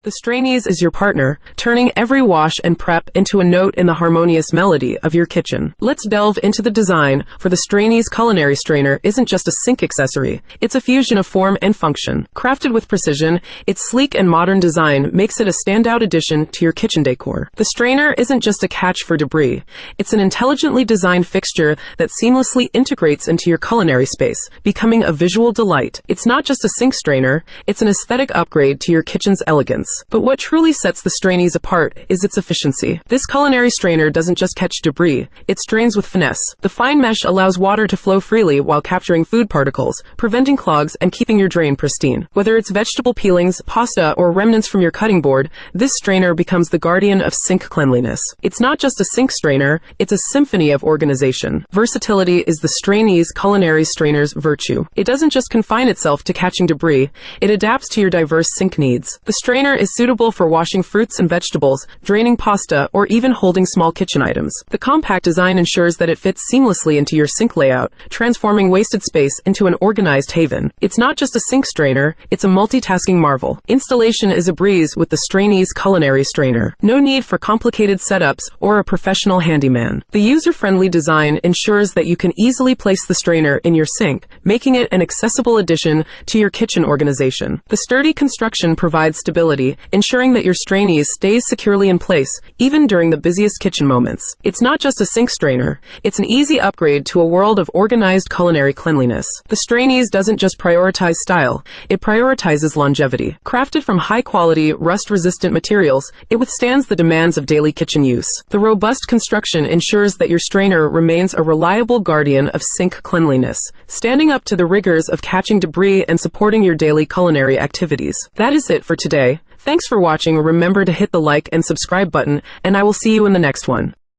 The Strainies is your partner, turning every wash and prep into a note in the harmonious melody of your kitchen. Let's delve into the design, for the Strainies culinary strainer isn't just a sink accessory, it's a fusion of form and function. Crafted with precision, its sleek and modern design makes it a standout addition to your kitchen decor. The strainer isn't just a catch for debris, it's an intelligently designed fixture that seamlessly integrates into your culinary space, becoming a visual delight. It's not just a sink strainer, it's an aesthetic upgrade to your kitchen's elegance. But what truly sets the Strainies apart is its efficiency. This culinary strainer doesn't just catch debris, it strains with finesse. The fine mesh allows water to flow freely while capturing food particles, preventing clogs and keeping your drain pristine. Whether it's vegetable peelings, pasta, or remnants from your cutting board, this strainer becomes the guardian of sink cleanliness. It's not just a sink strainer, it's a symphony of organization. Versatility is the Strainies culinary strainer's virtue. It doesn't just confine itself to catching debris, it adapts to your diverse sink needs. The strainer is suitable for washing fruits and vegetables, draining pasta, or even holding small kitchen items. The compact design ensures that it fits seamlessly into your sink layout, transforming wasted space into an organized haven. It's not just a sink strainer, it's a multitasking marvel. Installation is a breeze with the Strainies culinary strainer. No need for complicated setups or a professional handyman. The user-friendly design ensures that you can easily place the strainer in your sink, making it an accessible addition to your kitchen organization. The sturdy construction provides stability, ensuring that your Strainies stays securely in place, even during the busiest kitchen moments. It's not just a sink strainer, it's an easy upgrade to a world of organized culinary cleanliness. The Strainies doesn't just prioritize style, it prioritizes longevity. Crafted from high-quality, rust-resistant materials, it withstands the demands of daily kitchen use. The robust construction ensures that your strainer remains a reliable guardian of sink cleanliness, standing up to the rigors of catching debris and supporting your daily culinary activities. That is it for today. Thanks for watching. Remember to hit the like and subscribe button, and I will see you in the next one.